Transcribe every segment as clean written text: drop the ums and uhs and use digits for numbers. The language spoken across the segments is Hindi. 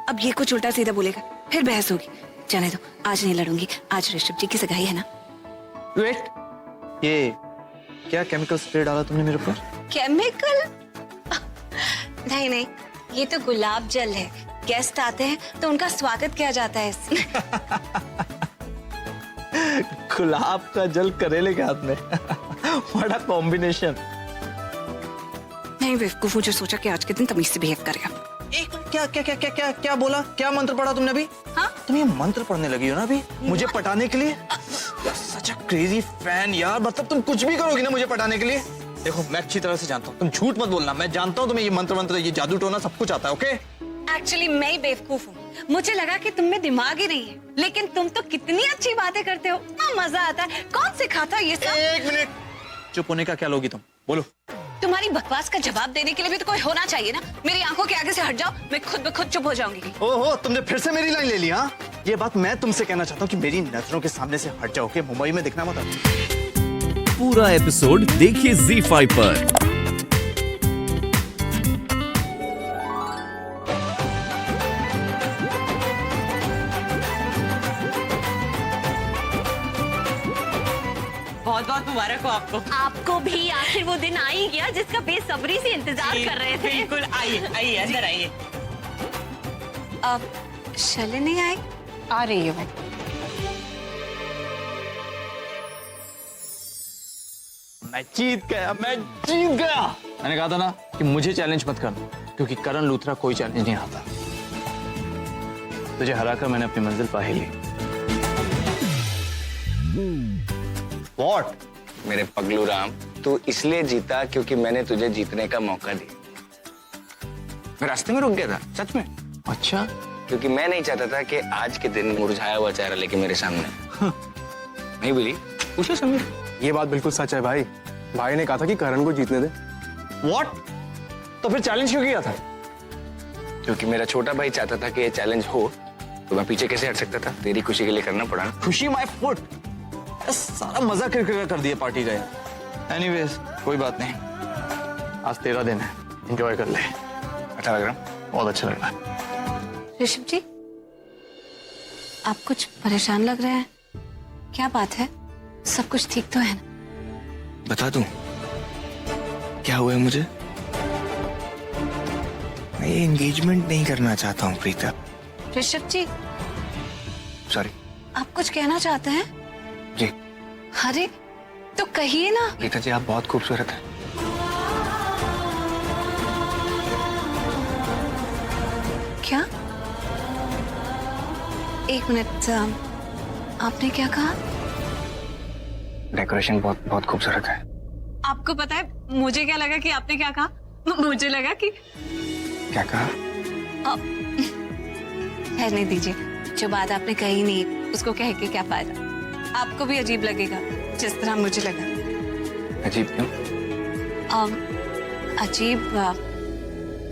अब ये कुछ उल्टा सीधा बोलेगा, फिर बहस होगी। जाने दो, आज नहीं लड़ूंगी, आज ऋषभ जी की सगाई है ना। वेट, ये क्या केमिकल स्प्रे डाला तुमने मेरे ऊपर? केमिकल? नहीं नहीं, ये तो गुलाब जल है। गेस्ट आते हैं तो उनका स्वागत किया जाता है इससे। गुलाब का जल करेले के हाथ में। What a combination। नहीं बेवकूफ, मुझे सोचा कि आज के दिन तमीज से बिहेव करेगा। एक मिनट, क्या क्या क्या क्या क्या क्या बोला? क्या मंत्र पढ़ा तुमने अभी? हाँ? तुम ये मंत्र पढ़ने लगी हो ना अभी मुझे पटाने के लिए? सच अ क्रेजी फैन यार, मतलब तुम कुछ भी करोगी ना मुझे पटाने के लिए। देखो मैं अच्छी तरह से जानता हूँ, तुम झूठ मत बोलना। मैं जानता हूँ तुम्हें ये मंत्र ये जादू टोना सब कुछ आता है। ओके? एक्चुअली मैं ही बेवकूफ हूँ। मुझे लगा कि तुम में दिमाग ही नहीं है, लेकिन तुम तो कितनी अच्छी बातें करते हो, इतना मजा आता है। कौन सिखाता ये सब? एक मिनट, चुप होने का क्या लोगी तुम? बोलो। तुम्हारी बकवास का जवाब देने के लिए भी तो कोई होना चाहिए ना। मेरी आंखों के आगे से हट जाओ, मैं खुद ब खुद चुप हो जाऊंगी। ओहो, तुमने फिर से मेरी लाइन ले ली। हाँ, ये बात मैं तुमसे कहना चाहता हूँ कि मेरी नजरों के सामने से हट जाओ। मुंबई में दिखना मत। पूरा एपिसोड देखिए ZEE5 पर। बहुत बहुत मुबारक हो आपको। आपको भी। आखिर वो दिन आ ही गया जिसका बेसब्री से इंतजार कर रहे थे। बिल्कुल, आइए आइए अंदर आइए। अब शैली नहीं आई? आ रही है वो। मैं जीत गया, मैं जीत गया। मैंने कहा था ना कि मुझे चैलेंज मत करना, क्योंकि करण लूथरा कोई चैलेंज नहीं आता। तुझे हराकर मैंने अपनी मंजिल पा ही ली। What? मेरे पगलू राम, तू इसलिए जीता क्योंकि मैंने तुझे जीतने का मौका दिया। मैं रास्ते में रुक गया था, सच में। अच्छा? क्योंकि मैं नहीं चाहता था कि आज के दिन मुरझाया हुआ चेहरा लेके मेरे सामने। नहीं बोली? पूछो समीर। ये बात बिल्कुल सच है भाई। भाई ने कहा था कि करण को जीतने दे। What? तो फिर चैलेंज क्यों किया था? क्योंकि मेरा छोटा भाई चाहता था कि ये चैलेंज हो, तो मैं पीछे कैसे हट सकता था? तेरी खुशी के लिए करना पड़ा ना। खुशी माय फुट। सारा मजा कर दिया पार्टी का यार। एनीवेज, कोई बात नहीं, आज तेरा दिन है, एंजॉय कर ले। अच्छा लग रहा? बहुत अच्छा लग रहा। ऋषभ जी, आप कुछ परेशान लग रहे हैं, क्या बात है? सब कुछ ठीक तो है ना? बता दूं क्या हुआ है मुझे? मैं ये एंगेजमेंट नहीं करना चाहता हूँ प्रीता। ऋषभ जी, सॉरी। आप कुछ कहना चाहते हैं? जी। अरे तो कहिए ना। प्रीता जी, आप बहुत खूबसूरत हैं। क्या? एक मिनट, आपने क्या कहा? डेकोरेशन बहुत बहुत खूबसूरत है। आपको पता है मुझे क्या लगा कि आपने क्या कहा? मुझे लगा कि क्या कहा? रहने दीजिए, जो बात आपने कही नहीं उसको कह के क्या फायदा। आपको भी अजीब लगेगा जिस तरह मुझे लगा। अजीब क्यों?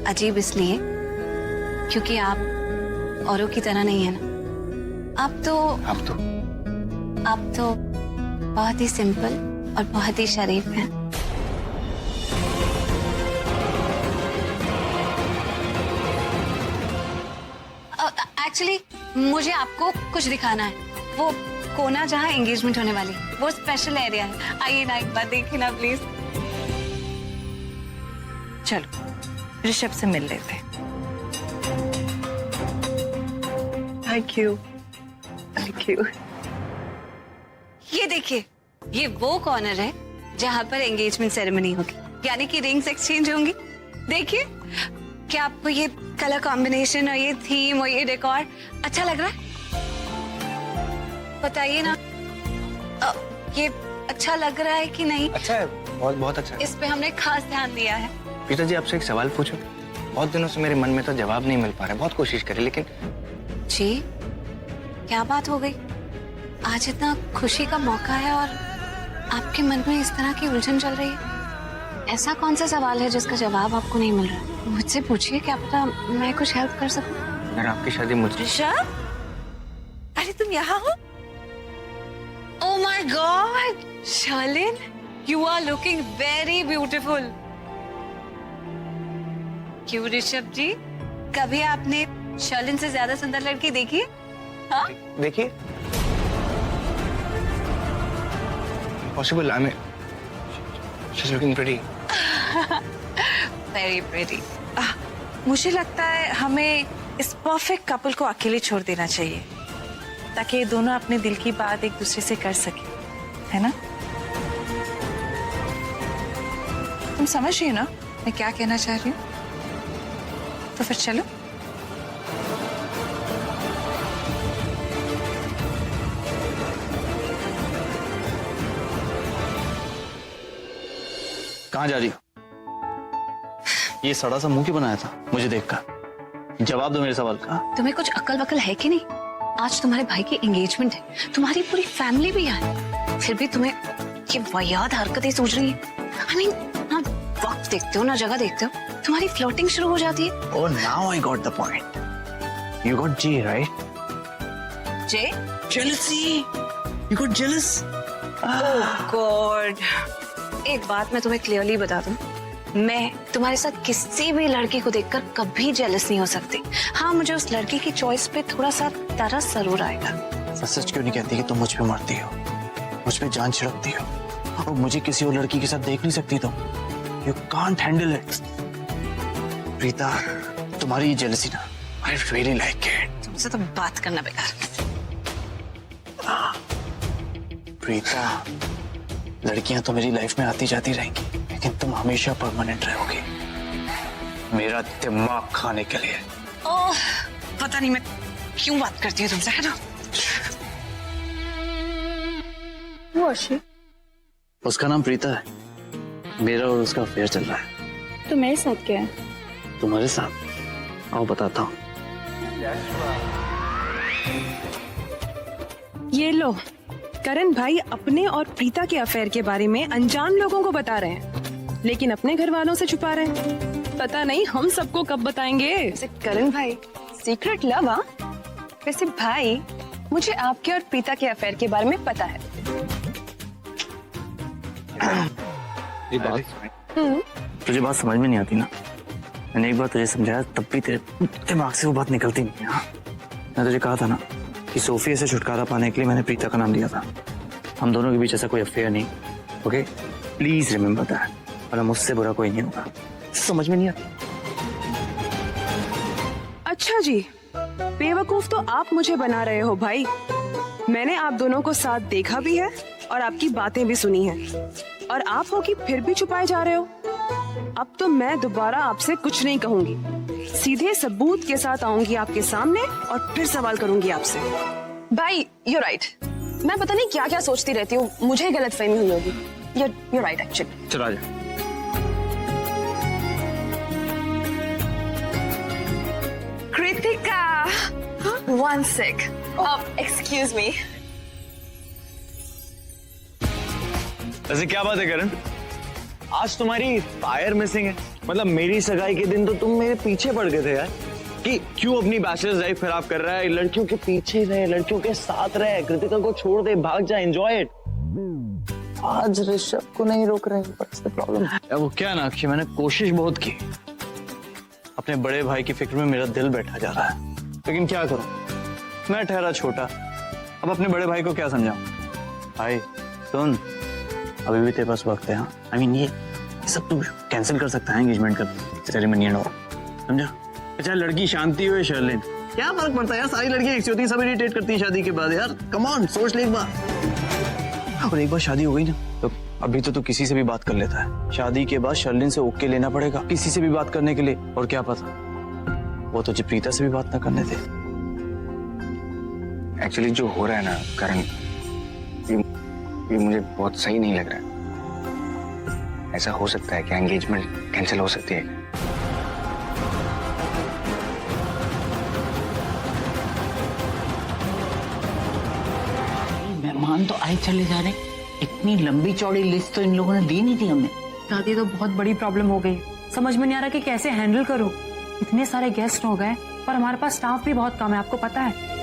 अजीब इसलिए क्योंकि आप औरों की तरह नहीं है ना। आप तो बहुत ही सिंपल और बहुत ही शरीफ हैं। एक्चुअली मुझे आपको कुछ दिखाना है। वो कोना जहाँ एंगेजमेंट होने वाली, वो स्पेशल एरिया है। आइए ना एक बार देखिए ना प्लीज। चलो ऋषभ से मिल लेते हैं। Thank you. Thank you. ये देखिए, ये वो कॉर्नर है जहाँ पर एंगेजमेंट सेरेमनी होगी, यानी कि रिंग्स एक्सचेंज होंगी। देखिए, क्या आपको ये कलर कॉम्बिनेशन और ये थीम और ये डेकोर अच्छा लग रहा है? बताइए ना, ये अच्छा लग रहा है कि नहीं? अच्छा है, बहुत बहुत अच्छा है। इस पे हमने खास ध्यान दिया है। प्रीता जी, आपसे एक सवाल पूछूं? बहुत दिनों से मेरे मन में तो जवाब नहीं मिल पा रहा। बहुत कोशिश करी लेकिन। जी, क्या बात हो गई? आज इतना खुशी का मौका है और आपके मन में इस तरह की उलझन चल रही है। ऐसा कौन सा सवाल है जिसका जवाब आपको नहीं मिल रहा? मुझसे पूछिए, क्या पता मैं कुछ हेल्प कर सकूं। अगर आपकी शादी मुझे। ऋषभ, अरे तुम यहाँ हो? Oh my God, Shalin, you are looking very beautiful. क्यों ऋषभ जी, कभी आपने शर्लिन से ज्यादा सुंदर लड़की देखी? हाँ? देखिए possible I mean she is looking pretty. Very pretty. मुझे लगता है हमें इस परफेक्ट कपल को अकेले छोड़ देना चाहिए ताकि ये दोनों अपने दिल की बात एक दूसरे से कर सके, है ना? तुम समझ रही हो ना मैं क्या कहना चाह रही हूँ? तो फिर चलो। कहाँ जा रही हो? ये सड़ा सा मुंह क्यों बनाया था मुझे देखकर? जवाब दो मेरे सवाल का। तुम्हें कुछ अक्ल वकल है कि नहीं? आज तुम्हारे भाई की एंगेजमेंट है, तुम्हारी पूरी फैमिली भी है, फिर भी तुम्हें ये वाहियात हरकतें सूझ रही है। I mean, ना वक्त देखते हो ना जगह देखते हो, तुम्हारी फ्लर्टिंग शुरू हो जाती है। Oh, now I got the point. You got G, right? J? Jealousy. You got jealous? God, एक बात मैं तुम्हें क्लियरली बता दूं, मैं तुम्हारे साथ किसी भी लड़की को देखकर कभी जेलस नहीं हो सकती। हाँ, मुझे उस लड़की की चॉइस पे थोड़ा सा तरस जरूर आएगा। सच क्यों नहीं कहती कि तुम मुझ पे मरती हो, मुझ पे जान छिड़कती हो, और मुझे किसी और लड़की के साथ देख नहीं सकती तुम? You can't handle it. Preeta, तुम्हारी ये जेलसी ना, I really like it. तुमसे तो बात करना बेकार। प्रीता, लड़कियां तो मेरी लाइफ में आती जाती रहेंगी, लेकिन तुम हमेशा परमानेंट रहोगी, मेरा दिमाग खाने के लिए। ओह, पता नहीं मैं क्यों बात करती हूँ तुमसे, है ना? उसका नाम प्रीता है, मेरा और उसका अफेयर चल रहा है। तो मेरे साथ क्या है? तुम्हारे साथ? आओ बताता हूँ। ये लो, करण भाई अपने और प्रीता के अफेयर के बारे में अनजान लोगों को बता रहे हैं, लेकिन अपने घर वालों से छुपा रहे हैं। पता नहीं हम सबको कब बताएंगे। करण भाई, सीक्रेट लव? हाँ, वैसे भाई मुझे आपके और प्रीता के अफेयर के बारे में पता है। ये बात तुझे बात समझ में नहीं आती ना? मैंने एक बार तुझे समझाया, तब भी तेरे दिमाग से वो बात निकलती नहीं है। हाँ? मैं तुझे कहा था ना कि सोफिया से छुटकारा पाने के लिए मैंने प्रीता का नाम लिया था। हम दोनों के बीच ऐसा कोई अफेयर नहीं। ओके, प्लीज रिमेम्बर दैट, और मुझसे बुरा कोई नहीं होगा। समझ में नहीं आती? अच्छा जी, बेवकूफ तो आप मुझे बना रहे हो भाई। मैंने आप दोनों को साथ देखा भी है और आपकी बातें भी सुनी है, और आप हो कि फिर भी छुपाए जा रहे हो। अब तो मैं दोबारा आपसे कुछ नहीं कहूंगी, सीधे सबूत के साथ आऊंगी आपके सामने और फिर सवाल करूंगी आपसे। भाई यू राइट, मैं पता नहीं क्या क्या सोचती रहती हूँ, मुझे गलतफहमी हुई होगी। You right actually. चला जा। Kritika, one sec, excuse me. वैसे क्या बात है करण, आज तुम्हारी फायर मिसिंग है। मतलब मेरी सगाई के दिन तो तुम मेरे पीछे पड़ गए थे यार, कि क्यों अपनी बैचलर्स लाइफ खराब कर रहा है, लड़कियों के पीछे रहे, लड़कियों के साथ रहे, कृतिका को छोड़ दे, भाग जा, एंजॉय इट। आज ऋषभ को नहीं रोक रहे, व्हाट्स द प्रॉब्लम? वो क्या ना कि मैंने कोशिश बहुत की, अपने बड़े भाई की फिक्र में मेरा दिल बैठा जा रहा है, लेकिन क्या करूं, मैं ठहरा छोटा, अब अपने बड़े भाई को क्या समझाऊं? भाई सुन, अभी भी तेरे पास वक्त है। हाँ, आई मीन ये सब तू कैंसिल कर सकता है एंगेजमेंट का सेरेमनी एंड ऑल, समझा? चाहे लड़की शांति हो या शर्लिन, क्या फर्क पड़ता है यार, सारी लड़कियां एक सी होती हैं, सब इरिटेट करती हैं शादी के बाद यार। कम ऑन, सोच ले एक बार। और एक बार शादी हो गई ना, तो अभी तो तू किसी से भी बात कर लेता है, शादी के बाद शर्लिन से ओके लेना पड़ेगा किसी से भी बात करने के लिए, और क्या पता वो तुझे प्रीता से भी बात ना करने दे। एक्चुअली जो हो रहा है ना करण, ये मुझे बहुत सही नहीं लग रहा है। ऐसा हो सकता है कि एंगेजमेंट कैंसिल हो सकती है। मेहमान तो आए चले जा रहे, इतनी लंबी चौड़ी लिस्ट तो इन लोगों ने दी नहीं थी हमें। दादी तो बहुत बड़ी प्रॉब्लम हो गई, समझ में नहीं आ रहा कि कैसे हैंडल करूं। इतने सारे गेस्ट हो गए, पर हमारे पास स्टाफ भी बहुत कम है, आपको पता है।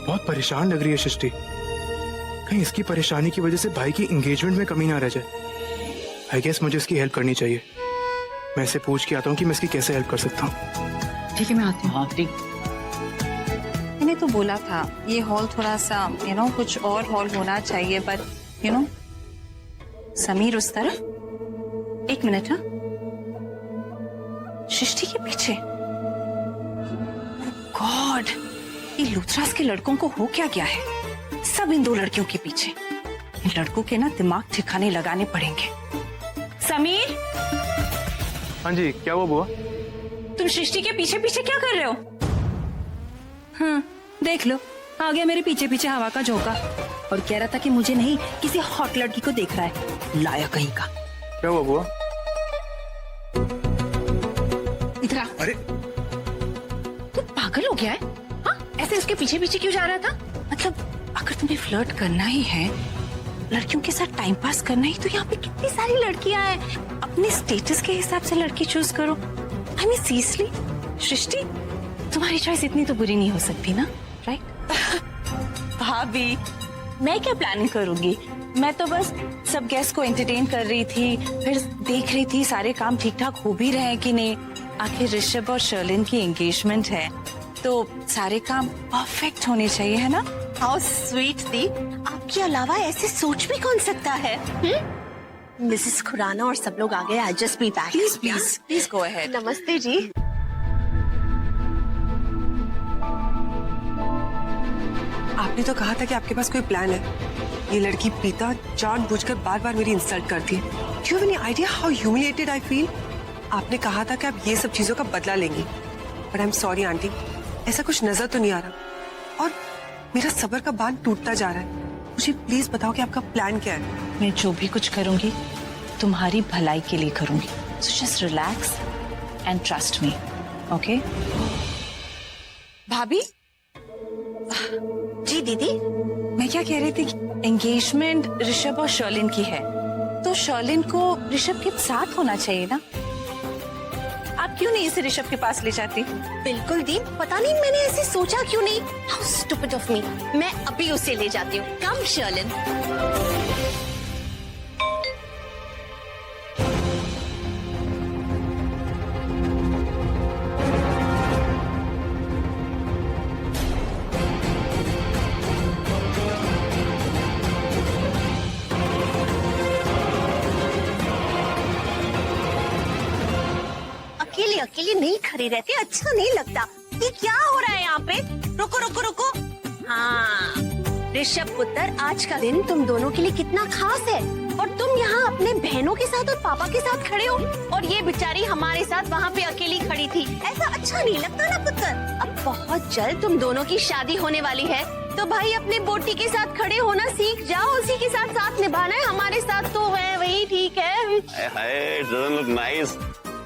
बहुत परेशान लग रही है सृष्टि, कहीं इसकी परेशानी की वजह से भाई की एंगेजमेंट में कमी ना रह जाए। आई गेस मुझे इसकी हेल्प करनी चाहिए। मैं इसे पूछ के आता हूँ कि मैं इसकी कैसे हेल्प कर सकता हूँ। ठीक है मैं आती हूँ। हाँ ठीक। मैंने तो बोला था ये हॉल थोड़ा सा कुछ और हॉल होना चाहिए, बट समीर उस तरफ। एक मिनट। हाँ, सृष्टि के पीछे। गॉड, ये लूथरास के लड़कों को हो क्या गया है? सब इन दो लड़कियों के पीछे। इन लड़कों के ना दिमाग ठिकाने लगाने पड़ेंगे। समीर, हाँ जी, क्या हुआ बुआ? तुम सृष्टि के पीछे पीछे क्या कर रहे हो? हाँ, देख लो, आ गया मेरे पीछे पीछे हवा का झोंका और कह रहा था कि मुझे नहीं किसी हॉट लड़की को देख रहा है। लाया कहीं का। क्या हुआ बुआ? इधर आ। अरे तू पागल हो गया है? हाँ, ऐसे उसके पीछे पीछे क्यों जा रहा था? मतलब अगर तुम्हें फ्लर्ट करना ही है, लड़कियों के साथ टाइम पास करना ही, तो यहाँ पे कितनी सारी लड़कियां हैं। अपने स्टेटस के हिसाब से लड़की चूज करो। आई मीन सीरियसली सृष्टि, तुम्हारी चॉइस इतनी तो बुरी नहीं हो सकती ना, राइट? भाभी, मैं क्या प्लानिंग करूंगी? मैं तो बस सब गेस्ट को एंटरटेन कर रही थी, फिर देख रही थी सारे काम ठीक ठाक हो भी रहे कि नहीं। आखिर ऋषभ और शर्लिन की एंगेजमेंट है, तो सारे काम परफेक्ट होने चाहिए, है ना? हाउ स्वीट दी, आपके अलावा ऐसे सोच भी कौन सकता है? मिसेस खुराना और सब लोग आ गए। I just be back. Please please please go ahead. नमस्ते जी। आपने तो कहा था कि आपके पास कोई प्लान है। ये लड़की प्रीता जानबूझकर बार बार मेरी इंसल्ट करती है। Do you have any idea how humiliated I feel? आपने कहा था कि आप ये सब चीजों का बदला लेंगी, but I am sorry aunty, ऐसा कुछ नजर तो नहीं आ रहा और मेरा सब्र का बांध टूटता जा रहा है। मुझे प्लीज बताओ कि आपका प्लान क्या है? मैं जो भी कुछ करूंगी तुम्हारी भलाई के लिए करूंगी। So just relax and trust me, okay? भाभी जी दीदी, मैं क्या कह रही थी कि एंगेजमेंट ऋषभ और शर्लिन की है, तो शर्लिन को ऋषभ के साथ होना चाहिए ना? आप क्यों नहीं इसे ऋषभ के पास ले जाती? बिल्कुल दी, पता नहीं मैंने ऐसे सोचा क्यों नहीं। How stupid of me. मैं अभी उसे ले जाती हूँ। कम शर्लिन। अकेले अकेले नहीं खड़े रहते, अच्छा नहीं लगता। ये क्या हो रहा है यहाँ पे? रुको रुको रुको। हाँ, ऋषभ पुत्र, आज का दिन तुम दोनों के लिए कितना खास है और तुम यहाँ अपने बहनों के साथ और पापा के साथ खड़े हो और ये बेचारी हमारे साथ वहाँ पे अकेली खड़ी थी। ऐसा अच्छा नहीं लगता ना पुत्र। अब बहुत जल्द तुम दोनों की शादी होने वाली है, तो भाई अपने बोटी के साथ खड़े होना सीख जाओ। उसी के साथ साथ निभाना है। हमारे साथ तो है वही ठीक है। हाय, doesn't look nice।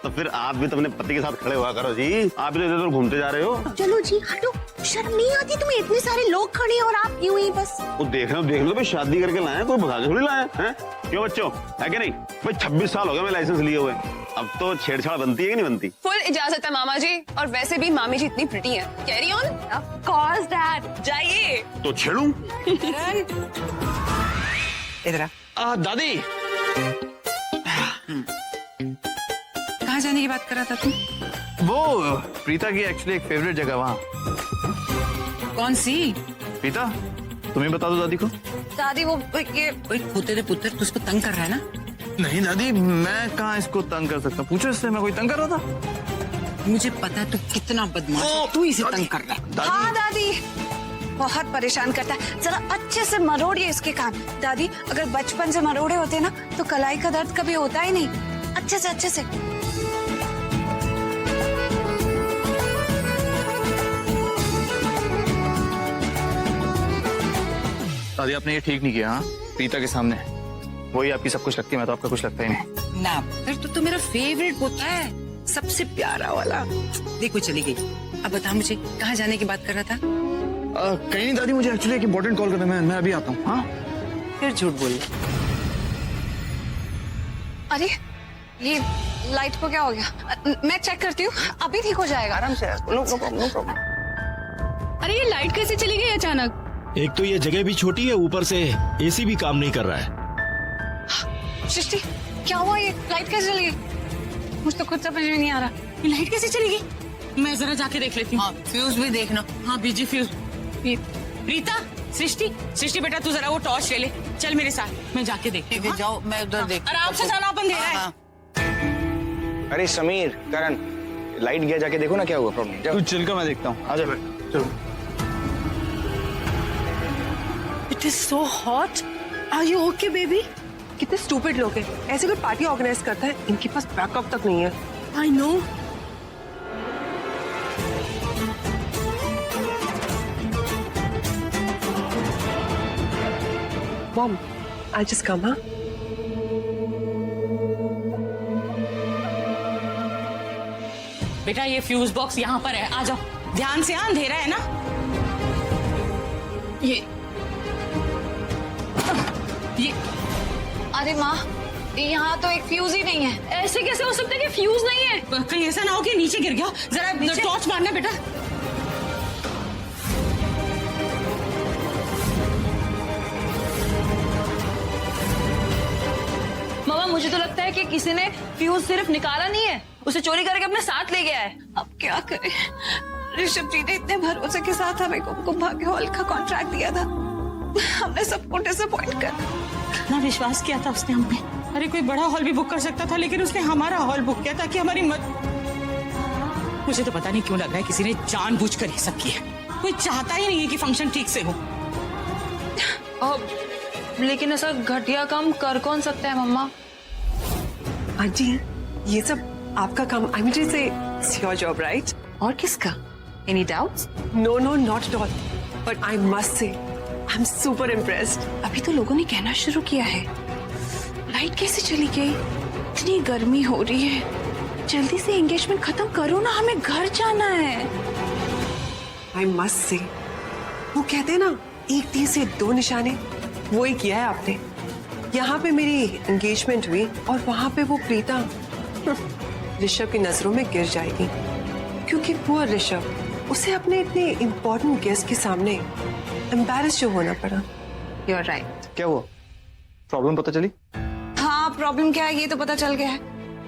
तो फिर आप भी तो अपने पति के साथ खड़े हुआ करो जी। आप भी तो इधर घूमते जा रहे हो। चलो जी हटो, शर्म नहीं आती तुम्हें? इतने सारे लोग खड़े हैं और आप यूं ही बस। वो देख लो भाई, शादी करके लाए, कोई भगा के थोड़ी लाए हैं। क्यों बच्चों, है कि नहीं? भाई 26 साल हो गए मैं लाइसेंस लिए हुए, अब तो छेड़छाड़ बनती है कि नहीं बनती? फुल इजाजत है मामा जी, और वैसे भी मामी जी इतनी प्रिटी है। Carry on. Of course dad, जाइए। तो छेड़ूं? इधर आ। दादी, कहाँ जाने की बात कर रहा था तू? वो प्रीता की एक्चुअली एक फेवरेट जगह वहाँ। कौन सी? प्रीता, तुम्हें बता दो दादी को। दादी वो ये तेरे पुत्र तू उसको तंग कर रहा है ना? नहीं दादी, मैं कहाँ इसको तंग कर सकता? पूछो इससे, मैं कोई तंग कर रहा था? मुझे पता है तू कितना बदमाश है, तू इसे तंग कर रहा है। हाँ दादी, बहुत परेशान करता है। जरा अच्छे से मरोड़िए इसके कान। दादी, अगर बचपन से मरोड़े होते ना तो कलाई का दर्द कभी होता ही नहीं। अच्छे से अच्छे से। दादी, आपने ये ठीक नहीं किया। हाँ, प्रीता के सामने वही आपकी सब कुछ लगती है, मैं तो आपका कुछ लगता ही नहीं। ना पुत्र, तो मेरा फेवरेट पोता है, सबसे प्यारा वाला। देखो चली गई। अब बता मुझे, कहाँ जाने की बात कर रहा था? कहीं नहीं दादी, मुझे एक्चुअली एक इम्पोर्टेंट कॉल करना है, मैं अभी आता हूँ। हाँ, फिर झूठ बोल। अरे ये लाइट को क्या हो गया? मैं चेक करती हूँ, अभी ठीक हो जाएगा, आराम से। No problem. अरे ये लाइट कैसे चली गई अचानक? एक तो ये जगह भी छोटी है, ऊपर से एसी भी काम नहीं कर रहा है। सृष्टि, क्या हुआ? ये लाइट कैसे चली गई? मुझे तो खुद समझ में नहीं आ रहा, ये लाइट कैसे चली गई? मैं जरा जाके देख लेती हूँ। हाँ, फ्यूज भी देखना। हाँ बीजी फ्यूज। प्रीता, सृष्टि बेटा तू जरा वो टॉर्च ले ले, चल मेरे साथ, मैं जाके देखती ठीक हूँ। है, जाओ, मैं उधर देख। आराम से जाना, अपन दे रहा है। हाँ, अरे समीर, करण, लाइट गया, जाके देखो ना क्या हुआ प्रॉब्लम। तू चल कर मैं देखता हूँ। आजा। चलो। It is so hot. Are you okay, baby? कितने स्टूपिड लोग हैं, ऐसे कोई पार्टी ऑर्गेनाइज करता है, इनके पास बैकअप तक नहीं है। I know. Mom, I'll just come, huh? बेटा ये फ्यूज बॉक्स यहाँ पर है, आ जाओ। ध्यान से, हाँ अंधेरा है ना। ये अरे माँ, यहाँ तो एक फ्यूज ही नहीं है। ऐसे कैसे हो सकता है कि फ्यूज नहीं है? कहीं ऐसा ना हो कि नीचे गिर गया। जरा टॉर्च मारना बेटा। मामा मुझे तो लगता है कि किसी ने फ्यूज सिर्फ निकाला नहीं है, उसे चोरी करके अपने साथ ले गया है। अब क्या करें? ऋषभ जी ने इतने भरोसे के साथ हमें कुमकुम भाग्य हॉल का कॉन्ट्रैक्ट दिया था, हमने सबको डिसअपॉइंट कर। कितना विश्वास किया था उसने हम पे। अरे कोई बड़ा हॉल भी बुक कर सकता था, लेकिन उसने हमारा हॉल बुक किया ताकि हमारी मुझे तो पता नहीं क्यों लग रहा है किसी ने जानबूझकर ये सब किया। कोई चाहता ही नहीं है कि फंक्शन ठीक से हो। लेकिन ऐसा घटिया काम कर कौन सकता है मम्मा? आंटी, ये सब आपका काम, I mean say your job, right? और किसका? Any doubts? No no, not at all, but I must say I am super impressed. अभी तो लोगों ने कहना शुरू किया है, लाइट कैसे चली गई? इतनी गर्मी हो रही है, जल्दी से एंगेजमेंट खत्म करो ना, हमें घर जाना है। आई मस्ट से, वो कहते हैं ना, एक तीर से दो निशाने, वो ही किया है आपने। यहाँ पे मेरी एंगेजमेंट हुई और वहां पे वो प्रीता ऋषभ की नजरों में गिर जाएगी, क्योंकि वो ऋषभ, उसे अपने इतने इम्पोर्टेंट गेस्ट के सामने एम्बैरेस जो होना पड़ा। You are right. क्या हुआ? प्रॉब्लम पता चली? हाँ, प्रॉब्लम क्या है ये तो पता चल गया है,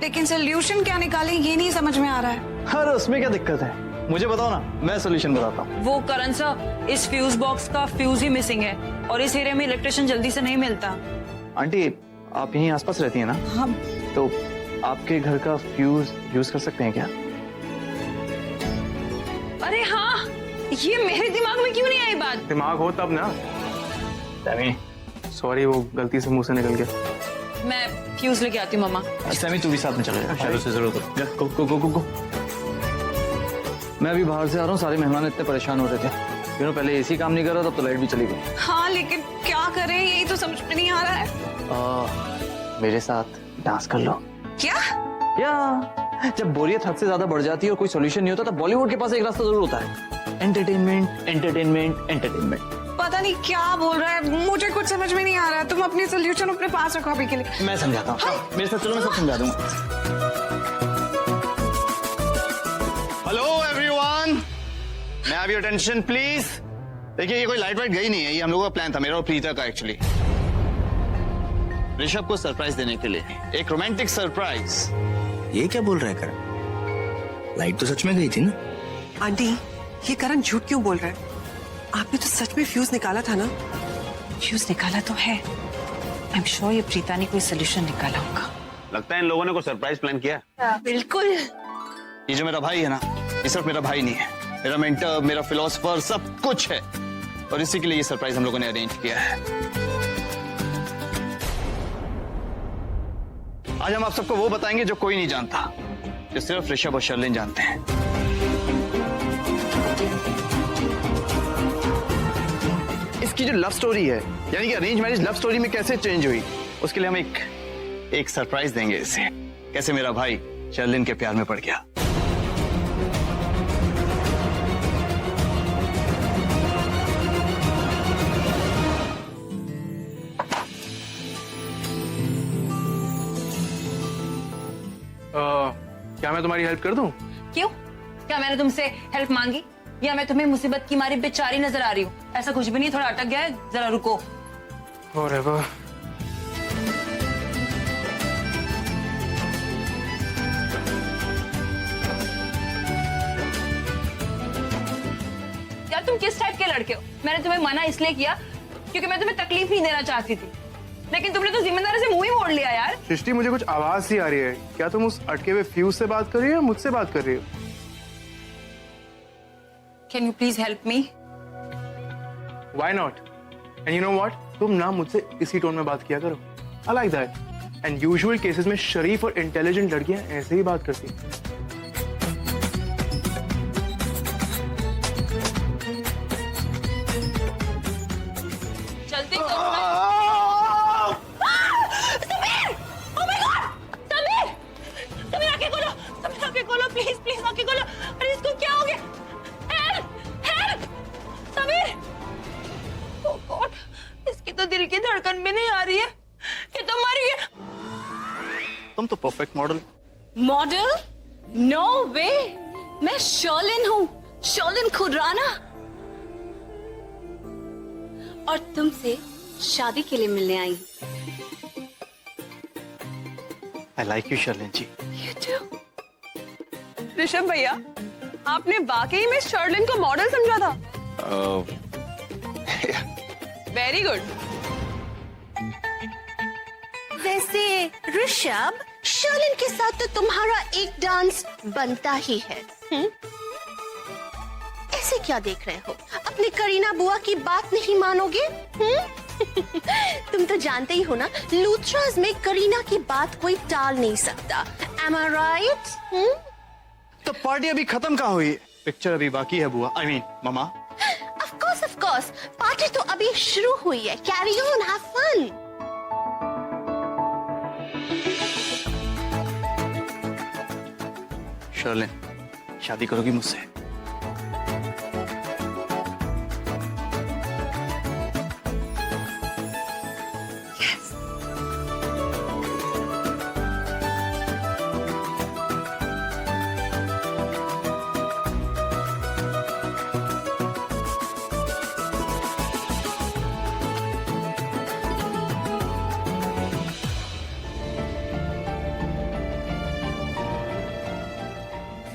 लेकिन सोल्यूशन क्या निकालें ये नहीं समझ में आ रहा है। अरे उसमें क्या दिक्कत है, मुझे बताओ ना, मैं सोल्यूशन बताता हूँ। वो करण सर, इस फ्यूज बॉक्स का फ्यूज ही मिसिंग है और इस एरिया में इलेक्ट्रिशियन जल्दी से नहीं मिलता। आंटी, आप यहीं आसपास रहती हैं ना? हाँ। तो आपके घर का फ्यूज यूज कर सकते हैं क्या? अरे हाँ, ये मेरे दिमाग में क्यों नहीं आई बात? दिमाग हो तब ना। सॉरी, वो गलती से मुंह से निकल गया। मैं फ्यूज लेके आती हूँ मम्मा। सैमी तू भी साथ में चले जा, शायद उसे जरूरत हो। जा, गो गो गो गो गो। मैं अभी बाहर से आ रहा हूँ, सारे मेहमान इतने परेशान हो रहे थे। पहले एसी काम नहीं कर रहा, तब तो लाइट भी चली गई। हाँ, लेकिन क्या करें यही तो समझ में नहीं आ रहा है। मेरे साथ डांस कर लो। क्या? या जब बोरियत हद से ज्यादा बढ़ जाती है और कोई सोल्यूशन नहीं होता, तब बॉलीवुड के पास एक रास्ता जरूर होता है, एंटरटेनमेंट एंटरटेनमेंट एंटरटेनमेंट। पता नहीं क्या बोल रहा है, मुझे कुछ समझ में नहीं आ रहा है। तुम अपनी सोल्यूशन अपने पास रखो अभी के लिए। मैं समझाता हूँ, मेरे साथ चलो, मैं सब समझा दूंगा। हेलो एवरीवन, मैं हैव योर अटेंशन प्लीज। देखिए, ये कोई लाइट वाइट गई नहीं है, ये हम लोगों का प्लान था, मेरा और प्रीता का एक्चुअली। ऋषभ को सरप्राइज देने के लिए, एक रोमांटिक सरप्राइज। ये क्या बोल रहा है करण? लाइट तो सच में गई थी ना? आंटी, ये करण झूठ क्यों बोल रहा है? आपने तो सच में फ्यूज निकाला था ना? फ्यूज निकाला तो है। आई एम श्योर ये प्रीता ने कोई सोल्यूशन निकाला होगा। लगता है इन लोगों ने कोई सरप्राइज प्लान किया। बिल्कुल। ये जो मेरा भाई है ना, ये सिर्फ मेरा भाई नहीं है, मेरा मेंटर, मेरा फिलोसोफर, सब कुछ है, और इसी के लिए ये सरप्राइज हम लोगों ने अरेंज किया है। आज हम आप सबको वो बताएंगे जो कोई नहीं जानता, जो सिर्फ ऋषभ और शर्लिन जानते हैं। इसकी जो लव स्टोरी है, यानी कि अरेंज मैरिज लव स्टोरी में कैसे चेंज हुई, उसके लिए हम एक सरप्राइज देंगे इसे, कैसे मेरा भाई शर्लिन के प्यार में पड़ गया। क्या मैं तुम्हारी हेल्प कर दूं? क्यों? क्या मैंने तुमसे हेल्प मांगी या मैं तुम्हें मुसीबत की मारी बेचारी नजर आ रही हूँ? ऐसा कुछ भी नहीं, थोड़ा अटक गया है, जरा रुको। अरे वाह, तुम किस टाइप के लड़के हो? मैंने तुम्हें मना इसलिए किया क्योंकि मैं तुम्हें तकलीफ नहीं देना चाहती थी, लेकिन तुमने तो जिम्मेदारी से मुंह ही मोड़ लिया यार। सृष्टि, मुझे कुछ आवाज सी आ रही है। क्या तुम उस अटके हुए फ्यूज से बात कर रही हो या मुझसे बात कर रही हो? Can you please help me? Why not? And you know what? तुम ना मुझसे इसी टोन में बात किया करो। I like that. And usual cases में शरीफ और इंटेलिजेंट लड़कियां ऐसे ही बात करती हैं। चलती प्लीज प्लीज आके खोलो। अरे इसको क्या हो गया? Help help Sameer! Oh God, इसकी तो दिल की धड़कन भी नहीं आ रही है, ये तो मर गया। तुम तो परफेक्ट मॉडल। मॉडल? नो वे, मैं शर्लिन हूँ, शर्लिन खुराना, और तुमसे शादी के लिए मिलने आई। I like you Sherlyn ji. You too. Rishabh भैया, आपने वाकई में शर्लिन को मॉडल समझा था? Very good. वैसे ऋषभ, शर्लिन के साथ तो तुम्हारा एक डांस बनता ही है। ऐसे क्या देख रहे हो? अपनी करीना बुआ की बात नहीं मानोगे? तुम तो जानते ही हो ना, लूथराज में करीना की बात कोई टाल नहीं सकता। Am I right? तो पार्टी अभी खत्म कहाँ हुई? पिक्चर अभी बाकी है बुआ, I mean mama. Of course, party तो अभी शुरू हुई है। Carry on, have fun. Sherlyn, शादी करोगी मुझसे?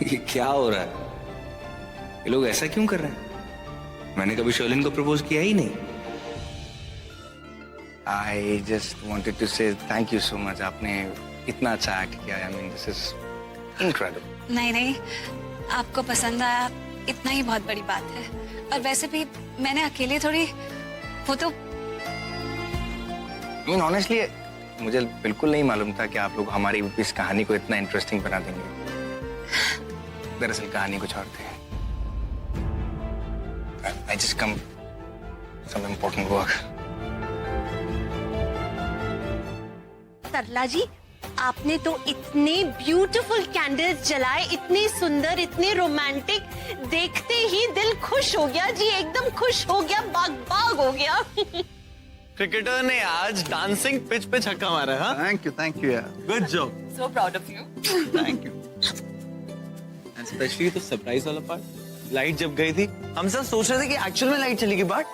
ये क्या हो रहा है? ये लोग ऐसा क्यों कर रहे हैं? मैंने कभी शर्लिन को प्रपोज किया ही नहीं। I just wanted to say thank you so much. आपने इतना अच्छा एक्ट किया। I mean, this is incredible. नहीं नहीं, आपको पसंद आया इतना ही बहुत बड़ी बात है। और वैसे भी मैंने अकेले थोड़ी, वो तो I mean, honestly, मुझे बिल्कुल नहीं मालूम था कि आप लोग हमारी इस कहानी को इतना इंटरेस्टिंग बना देंगे। दरअसल कहानी कुछ और थी। I just come some important work. सरला जी, आपने तो इतने ब्यूटीफुल कैंडल्स जलाए, इतने सुंदर, इतने रोमांटिक, देखते ही दिल खुश हो गया जी, एकदम खुश हो गया, बाग बाग हो गया। क्रिकेटर ने आज डांसिंग पिच पे छक्का मारा है। थैंक यू यार। Good job. So proud of you. Thank you. Specially तो सरप्राइज वाला पार्ट, लाइट जब गई थी हम सब सोच रहे थे कि एक्चुअल में लाइट चलेगी, बट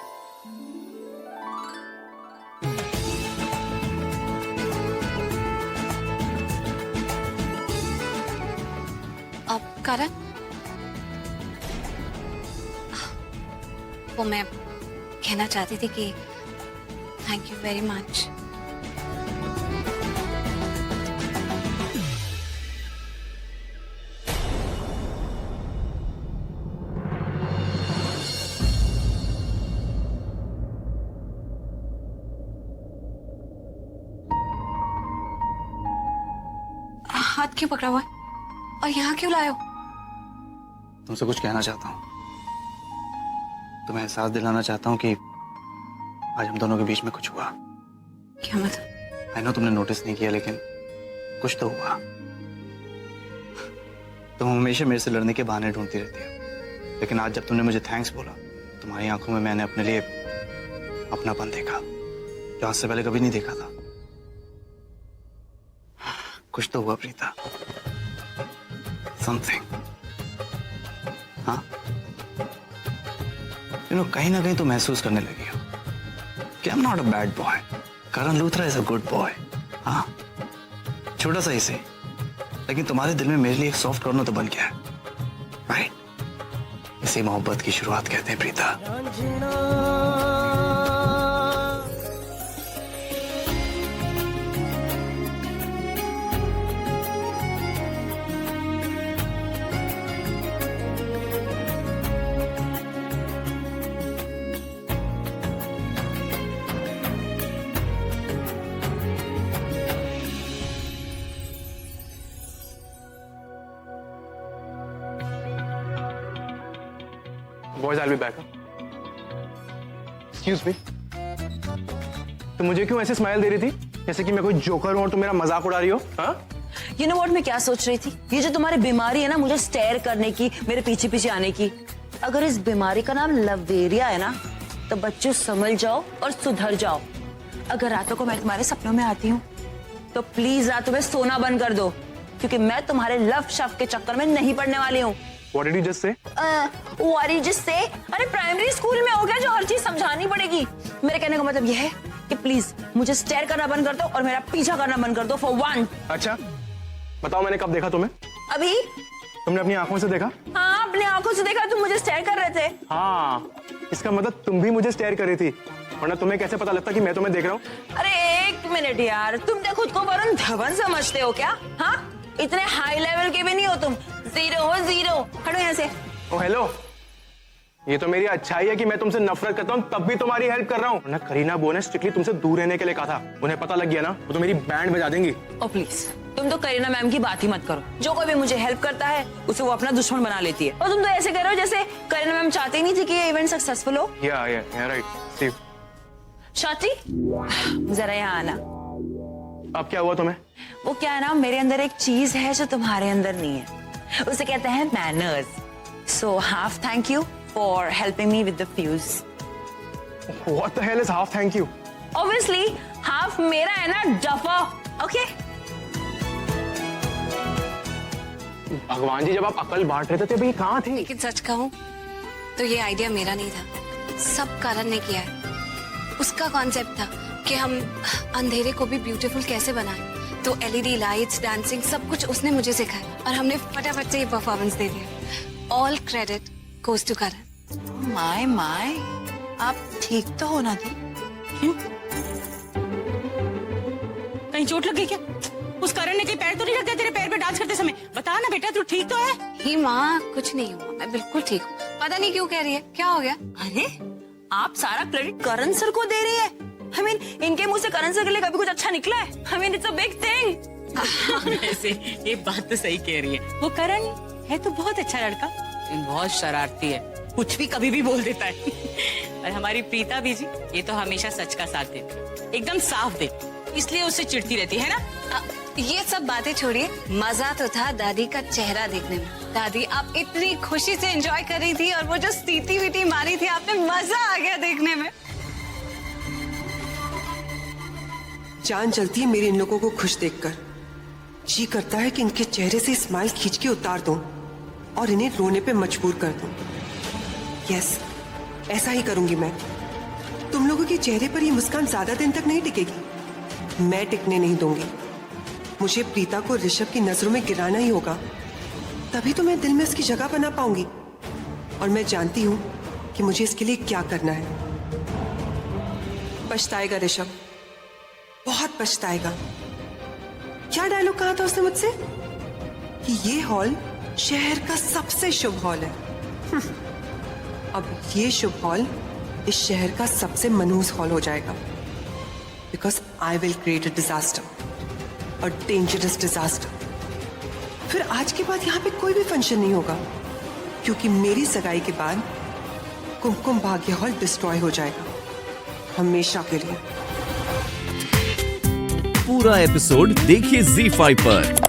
अब करण, वो मैं कहना चाहती थी कि थैंक यू वेरी मच। हाथ क्यों पकड़ा हुआ है और यहाँ क्यों लाए हो? तुमसे कुछ कहना चाहता हूँ। तुम्हें एहसास दिलाना चाहता हूँ कि आज हम दोनों के बीच में कुछ हुआ। क्या मतलब? आई नो तुमने नोटिस नहीं किया, लेकिन कुछ तो हुआ। तुम हमेशा मेरे से लड़ने के बहाने ढूंढती रहती हो, लेकिन आज जब तुमने मुझे थैंक्स बोला, तुम्हारी आंखों में मैंने अपने लिए अपनापन देखा जो आज से पहले कभी नहीं देखा था। कुछ तो हुआ प्रीता, समथिंग। हाँ, कहीं ना कहीं तो महसूस करने लगी हो कि I am not a bad boy. Karan Luthra is a good boy. हाँ, छोटा सा ही सही, लेकिन तुम्हारे दिल में मेरे लिए एक सॉफ्ट कॉर्नर तो बन गया है, राइट? इसी मोहब्बत की शुरुआत कहते हैं Preeta. Boys, I'll be back. Excuse me. तो मुझे क्यों ऐसे स्माइल दे रही थी जैसे कि मैं कोई जोकर हूं और तुम मेरा मजाक उड़ा रही हो? हाँ? You know what मैं क्या सोच रही थी? ये जो तुम्हारी बीमारी है ना मुझे स्टेयर करने की, मेरे पीछे पीछे आने की, अगर इस बीमारी का नाम लवेरिया है ना तो बच्चों समझ जाओ और सुधर जाओ। अगर रातों को मैं तुम्हारे सपनों में आती हूँ तो प्लीज रातों में सोना बंद कर दो, क्योंकि मैं तुम्हारे लव शव के चक्कर में नहीं पड़ने वाली हूँ। What did you just say? What did you just say? अरे प्राइमरी स्कूल में हो गया जो हर चीज समझानी पड़ेगी। मेरे कहने का मतलब यह है कि प्लीज मुझे स्टेयर करना बंद कर दो और मेरा पीछा करना बंद कर दो फॉर वन। अच्छा, बताओ मैंने कब देखा तुम्हें? अभी? तुमने अपनी आंखों से देखा? हाँ, अपनी आंखों से देखा, तुम मुझे स्टेयर कर रहे थे। हाँ, इसका मतलब तुम भी मुझे स्टेयर कर रही थी, वरना तुम्हें कैसे पता लगता कि मैं तुम्हें देख रहा हूँ? अरे एक मिनट यार, तुम क्या खुद को वरुण धवन समझते हो क्या? हाँ, इतने हाई लेवल के भी नहीं हो तुम, जीरो हो जीरो। हटो यहाँ से। ओ हेलो, ये तो मेरी अच्छाई है कि मैं तुमसे नफरत करता हूँ तब भी तुम्हारी हेल्प कर रहा हूँ, वरना करीना बो ने स्ट्रिक्टली तुमसे दूर रहने के लिए कहा था। उन्हें पता लग गया ना, वो तो मेरी बैंड बजा देंगी। ओ प्लीज, तुम तो करीना मैम की बात ही मत करो। जो कोई भी मुझे हेल्प करता है उसे वो अपना दुश्मन बना लेती है, और तुम तो ऐसे कर रहे हो जैसे करीना मैम चाहती नहीं थी कि ये इवेंट सक्सेसफुल हो। या राइट। सी शाती, जरा यहाँ आना। अब क्या हुआ तुम्हें? वो क्या है ना, मेरे अंदर एक चीज है जो तुम्हारे अंदर नहीं है, उसे कहते हैं manners. So half thank you for helping me with the fuse. What the hell is half thank you? Obviously, half मेरा है ना डफा। ओके? भगवान जी, जब आप अकल बांट रहे थे तभी कहाँ थे? लेकिन सच कहूं तो ये आइडिया मेरा नहीं था, सब करण ने किया है। उसका कॉन्सेप्ट था कि हम अंधेरे को भी ब्यूटीफुल कैसे बनाएं, तो एलईडी लाइट्स, डांसिंग, सब कुछ उसने मुझे सिखाया और हमने फटाफट से ये परफॉर्मेंस दे दिया। All credit goes to Karan. My आप ठीक तो हो ना दी? कहीं चोट लग गई क्या? उस करण ने कहीं पैर तो नहीं रख दिया तेरे पैर पे डांस करते समय? बता ना बेटा, तू ठीक तो है? ही माँ, कुछ नहीं हुआ, मैं बिल्कुल ठीक हूँ। पता नहीं क्यों कह रही है, क्या हो गया? अरे आप सारा क्रेडिट करण सर को दे रही है। I mean, इनके मुंह से करण सर के लिए कभी कुछ अच्छा निकला है? I mean, it's a big thing. वैसे ये बात तो सही कह रही है, वो करण है तो बहुत अच्छा लड़का, लेकिन बहुत शरारती है, कुछ भी कभी भी बोल देता है। और हमारी प्रीता भी जी, ये तो हमेशा सच का साथ देती, एकदम साफ दे, इसलिए उससे चिढ़ती रहती है ना। ये सब बातें छोड़िए, मजा तो था दादी का चेहरा देखने में। दादी, आप इतनी खुशी से एंजॉय कर रही थी और वो जो सीटी वीटी मारी थी आपने, मजा आ गया देखने में। जान चलती है मेरे इन लोगों को खुश देखकर। जी करता है कि इनके चेहरे से स्माइल खींच के उतार दूं और इन्हें रोने पे मजबूर कर दूं। यस, ऐसा ही करूंगी मैं। तुम लोगों के चेहरे पर ये मुस्कान ज्यादा दिन तक नहीं टिकेगी, मैं टिकने नहीं दूंगी। मुझे प्रीता को ऋषभ की नजरों में गिराना ही होगा, तभी तो मैं दिल में उसकी जगह बना पाऊंगी। और मैं जानती हूं कि मुझे इसके लिए क्या करना है। पछताएगा ऋषभ, बहुत पछताएगा। क्या डायलॉग कहा था उसने मुझसे कि ये हॉल शहर का सबसे शुभ हॉल है। अब ये शुभ हॉल इस शहर का सबसे मनहूस हॉल हो जाएगा, because I will create a disaster, a dangerous disaster. फिर आज के बाद यहाँ पे कोई भी फंक्शन नहीं होगा, क्योंकि मेरी सगाई के बाद कुमकुम भाग्य हॉल डिस्ट्रॉय हो जाएगा हमेशा के लिए। पूरा एपिसोड देखिए ZEE5 पर।